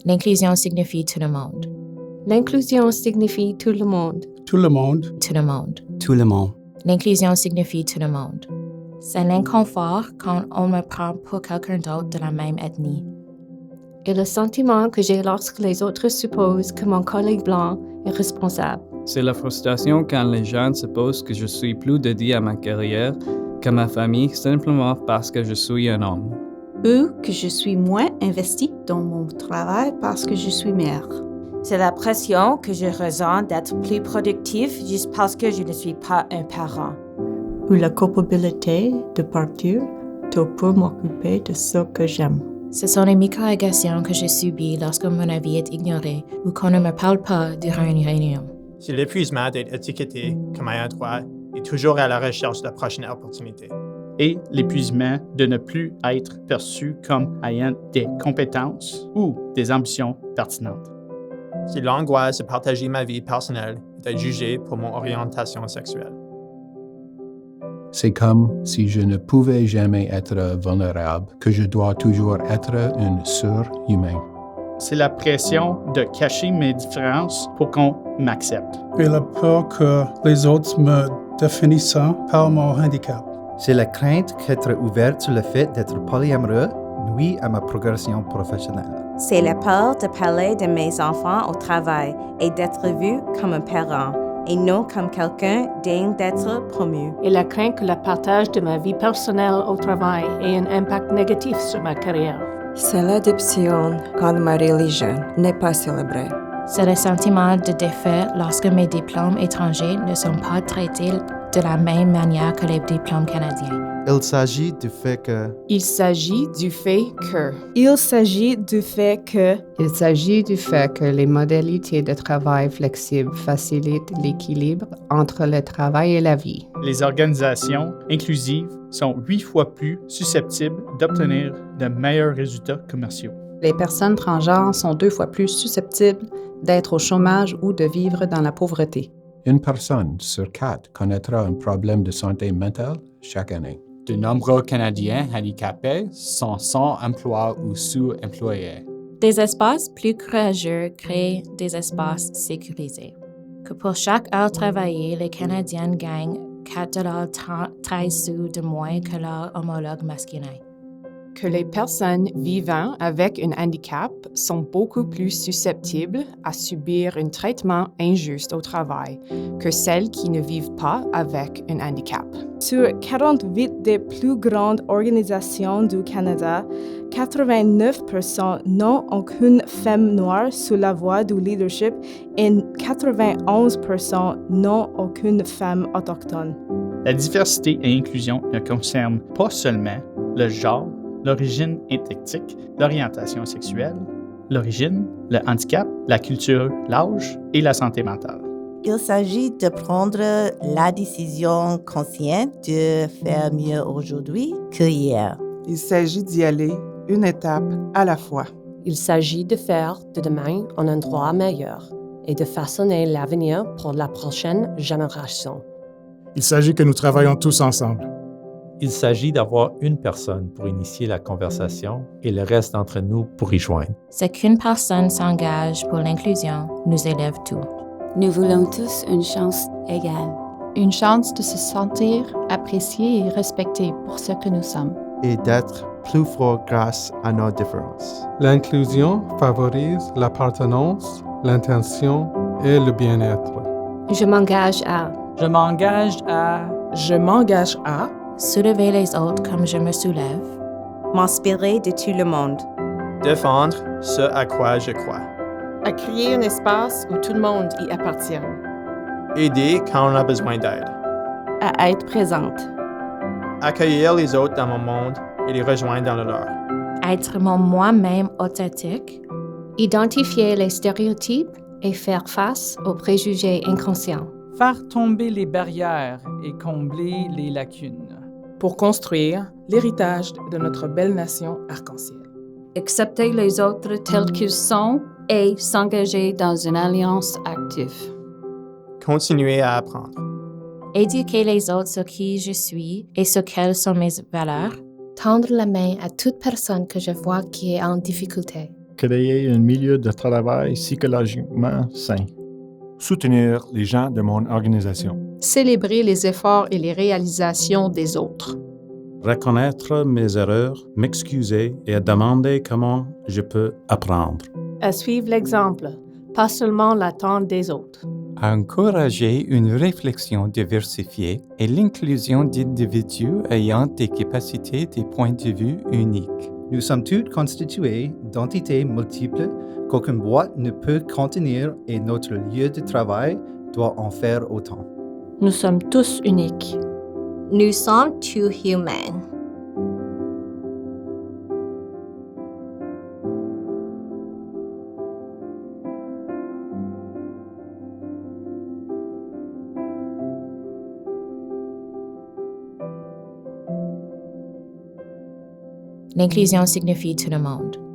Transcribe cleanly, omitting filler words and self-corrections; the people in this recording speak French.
L'inclusion signifie tout le monde. L'inclusion signifie tout le monde. Tout le monde. Tout le monde. Tout le monde. L'inclusion signifie tout le monde. C'est l'inconfort quand on me prend pour quelqu'un d'autre de la même ethnie. Et le sentiment que j'ai lorsque les autres supposent que mon collègue blanc est responsable. C'est la frustration quand les gens supposent que je suis plus dédié à ma carrière qu'à ma famille simplement parce que je suis un homme. Ou que je suis moins investie dans mon travail parce que je suis mère. C'est la pression que je ressens d'être plus productif juste parce que je ne suis pas un parent. Ou la culpabilité de partir tôt pour m'occuper de ce que j'aime. Ce sont les micro-agressions que je subis lorsque mon avis est ignoré ou qu'on ne me parle pas durant une réunion. C'est l'épuisement d'être étiqueté comme ayant droit et toujours à la recherche de la prochaine opportunité. Et l'épuisement de ne plus être perçu comme ayant des compétences ou des ambitions pertinentes. C'est l'angoisse de partager ma vie personnelle et d'être jugé pour mon orientation sexuelle. C'est comme si je ne pouvais jamais être vulnérable, que je dois toujours être un surhumain. C'est la pression de cacher mes différences pour qu'on m'accepte. Et la peur que les autres me définissent par mon handicap. C'est la crainte qu'être ouvert sur le fait d'être polyamoureux nuit à ma progression professionnelle. C'est la peur de parler de mes enfants au travail et d'être vu comme un parent et non comme quelqu'un digne d'être promu. Et la crainte que le partage de ma vie personnelle au travail ait un impact négatif sur ma carrière. C'est l'adoption quand ma religion n'est pas célébrée. C'est le sentiment de défait lorsque mes diplômes étrangers ne sont pas traités de la même manière que les diplômes canadiens. Il s'agit du fait que... Il s'agit du fait que... Il s'agit du fait que... Il s'agit du fait que les modalités de travail flexibles facilitent l'équilibre entre le travail et la vie. Les organisations inclusives sont 8 fois plus susceptibles d'obtenir de meilleurs résultats commerciaux. Les personnes transgenres sont 2 fois plus susceptibles d'être au chômage ou de vivre dans la pauvreté. Une personne sur 4 connaîtra un problème de santé mentale chaque année. De nombreux Canadiens handicapés sont sans emploi ou sous-employés. Des espaces plus courageux créent des espaces sécurisés. Que pour chaque heure travaillée, les Canadiens gagnent 4,13 sous de moins que leurs homologues masculins. Que les personnes vivant avec un handicap sont beaucoup plus susceptibles à subir un traitement injuste au travail que celles qui ne vivent pas avec un handicap. Sur 48 des plus grandes organisations du Canada, 89% n'ont aucune femme noire sous la voie du leadership et 91% n'ont aucune femme autochtone. La diversité et l'inclusion ne concernent pas seulement le genre, l'origine ethnique, l'orientation sexuelle, l'origine, le handicap, la culture, l'âge et la santé mentale. Il s'agit de prendre la décision consciente de faire mieux aujourd'hui qu'hier. Il s'agit d'y aller une étape à la fois. Il s'agit de faire de demain un endroit meilleur et de façonner l'avenir pour la prochaine génération. Il s'agit que nous travaillons tous ensemble. Il s'agit d'avoir une personne pour initier la conversation et le reste d'entre nous pour y joindre. C'est qu'une personne s'engage pour l'inclusion nous élève tout. Nous voulons tous une chance égale. Une chance de se sentir apprécié et respecté pour ce que nous sommes. Et d'être plus fort grâce à nos différences. L'inclusion favorise l'appartenance, l'intention et le bien-être. Je m'engage à... Je m'engage à... Je m'engage à... Soulever les autres comme je me soulève. M'inspirer de tout le monde. Défendre ce à quoi je crois. À créer un espace où tout le monde y appartient. Aider quand on a besoin d'aide. À être présente. Accueillir les autres dans mon monde et les rejoindre dans le leur. Être moi-même authentique. Identifier les stéréotypes et faire face aux préjugés inconscients. Faire tomber les barrières et combler les lacunes. Pour construire l'héritage de notre belle nation arc-en-ciel. Accepter les autres tels qu'ils sont et s'engager dans une alliance active. Continuer à apprendre. Éduquer les autres sur qui je suis et sur quelles sont mes valeurs. Tendre la main à toute personne que je vois qui est en difficulté. créer un milieu de travail psychologiquement sain. Soutenir les gens de mon organisation. Célébrer les efforts et les réalisations des autres. Reconnaître mes erreurs, m'excuser et demander comment je peux apprendre. À suivre l'exemple, pas seulement l'attente des autres. À encourager une réflexion diversifiée et l'inclusion d'individus ayant des capacités et des points de vue uniques. Nous sommes tous constitués d'entités multiples qu'aucune boîte ne peut contenir et notre lieu de travail doit en faire autant. Nous sommes tous uniques. Nous sommes tous humains. L'inclusion signifie tout le monde.